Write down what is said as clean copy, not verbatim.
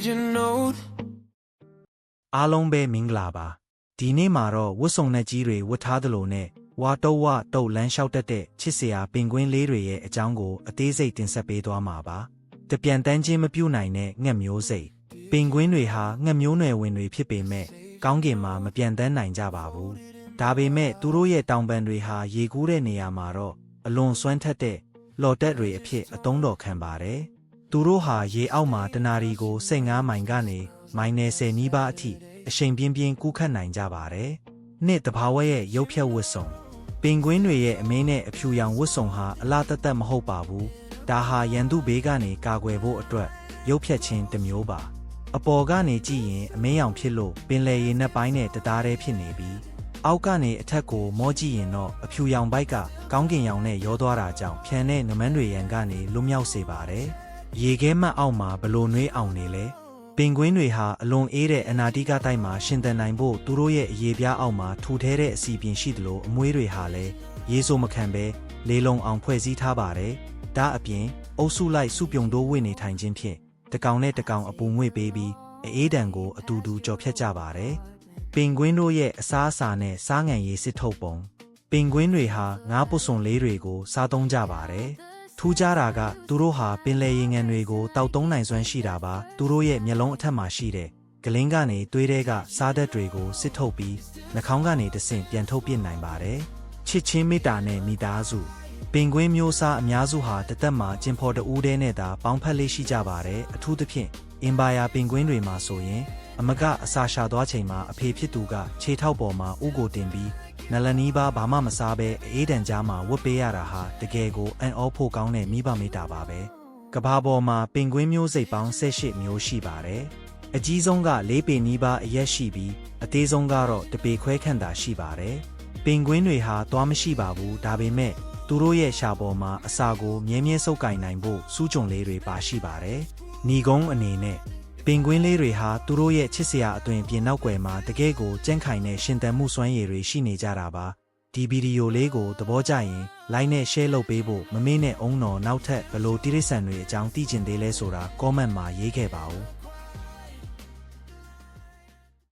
major note အားလုံးပဲမင်္ဂလာပါဒီနေ့မှာတော့ဝတ်စုံနဲ့ကြီးတွေဝတ်ထားသလိုနဲ့ဝါတုတ်လမ်းလျှောက်တတ်တဲ့ချစ်စရာပင်ကွင်းလေးတွေရဲ့အကြောင်းကိုအသေးစိတ်တင်ဆက်ပေးသွားမှာပါတပြန်တန်းချင်းမပြုတ်နိုင်တဲ့ငှက်မျိုးစိတ်ပင်ကွင်းတွေဟာငှက်မျိုးနွယ်ဝင်တွေဖြစ်ပေမဲ့ကောင်းကင်မှာမပြန်တန်းနိုင်ကြပါဘူးဒါပေမဲ့သူတို့ရဲ့တောင်ပံတွေဟာရေကူးတဲ့နေရာမှာတော့အလွန်စွမ်းထက်တဲ့လော်တက်တွေအဖြစ်အသုံးတော်ခံပါတယ်သူတို့ဟာရေအောက်မှာတနာရီကို15မိုင်ကနေမိုင်90နီးပါးအထိအရှိန်ပြင်းပြင်းကူးခတ်နိုင်ကြပါတယ်။နှစ်တဘာဝရဲ့ရုပ်ဖြတ်ဝတ်စုံပင်ကွင်းတွေရဲ့အမင်းနဲ့အဖြူရောင်ဝတ်စုံဟာအလားတသက်မဟုတ်ပါဘူး။ဒါဟာရန်သူဘေးကနေကာကွယ်ဖို့အတွက်ရုပ်ဖြတ်ခြင်းတစ်မျိုးပါ။အပေါ်ကနေကြည့်ရင်အမင်းရောင်ဖြစ်လို့ပင်လယ်ရေနက်ပိုင်းနဲ့တသားတည်းဖြစ်နေပြီးအောက်ကနေအထက်ကိုမောကြည့်ရင်တော့အဖြူရောင်ဘိုက်ကကောင်းကင်ရောင်နဲ့ရောသွားတာကြောင့်ဖြန်တဲ့နမန်းတွေရန်ကနေလွတ်မြောက်စေပါတယ်။ရေခဲမှတ်အောက်မှာဘလို့နှွေးအောင်နေလဲပင်ကွင်းတွေဟာအလွန်အေးတဲ့အနာတိကတိုက်မှာရှင်သန်နိုင်ဖို့သူတို့ရဲ့အရေပြားအောက်မှာထူထဲတဲ့အစီပြင်ရှိသလိုအမွေးတွေဟာလည်းရေဆိုမခံဘဲလေလုံအောင်ဖွဲ့စည်းထားပါတယ်။ဒါအပြင်အုပ်စုလိုက်စုပြုံတိုးဝင့်နေထိုင်ခြင်းဖြင့်တကောင်နဲ့တကောင်အပူငွေ့ပေးပြီးအေးဒဏ်ကိုအတူတူကြော်ဖြတ်ကြပါတယ်။ပင်ကွင်းတို့ရဲ့အစားအစာနဲ့စားငံရည်စစ်ထုတ်ပုံပင်ကွင်းတွေဟာငါးပုစွန်လေးတွေကိုစားသုံးကြပါတယ်။ထူးခြားတာကသူတို့ဟာပင်လယ်ရေငံတွေကိုတောက်သုံးနိုင်စွမ်းရှိတာပါသူတို့ရဲ့မျက်လုံးအထက်မှာရှိတဲ့ဂလင်းကနေသွေးတွေကစားဓာတ်တွေကိုစစ်ထုတ်ပြီးနှာခေါင်းကနေတဆင့်ပြန်ထုတ်ပြစ်နိုင်ပါတယ်ချစ်ချင်းမေတ္တာနဲ့မိသားစုပင်ကွင်းမျိုးစားအများစုဟာတသက်မှာကျင်ဖော်တဦးတည်းနဲ့သာပေါင်းဖက်လေးရှိကြပါတယ်အထူးသဖြင့်အင်ဘာယာပင်ကွင်းတွေမှာဆိုရင်အမကအစာရှာသွားချိန်မှာအဖေဖြစ်သူကခြေထောက်ပေါ်မှာဥကိုတင်ပြီးနလနီးပါဘာမှမစားဘဲအေးဒဏ်ကြားမှာဝတ်ပေးရတာဟာတကယ်ကိုအံ့ဩဖို့ကောင်းတဲ့မိဘမေတ္တာပါပဲကဘာပေါ်မှာပင်ကွင်းမျိုးစိတ်ပေါင်း18မျိုးရှိပါတယ်အကြီးဆုံးက4ပေနီးပါးအရက်ရှိပြီးအသေးဆုံးကတော့1ပေခွဲခန့်သာရှိပါတယ်ပင်ကွင်းတွေဟာသွားမရှိပါဘူးဒါပေမဲ့သူတို့ရဲ့ရှာပေါ်မှာအစာကိုမြဲမြဲစုပ်ကင်နိုင်ဖို့စူးကြုံလေးတွေပါရှိပါတယ်ညီကုန်းအနေနဲ့ပင်ကွင်းလေးတွေဟာသူတို့ရဲ့ချစ်စရာအသွင်ပြင်နောက်ွယ်မှာတကယ့်ကိုကြန့်ခိုင်တဲ့ရှင်သန်မှုစွမ်းရည်တွေရှိနေကြတာပါဒီဗီဒီယိုလေးကိုသဘောကျရင် like နဲ့ share လုပ်ပေးဖို့မမေ့နဲ့အုံးတော်နောက်ထပ်ဘလို့တိရစ္ဆာန်တွေအကြောင်းသိချင်သေးလဲဆိုတာ comment မှာရေးခဲ့ပါဦး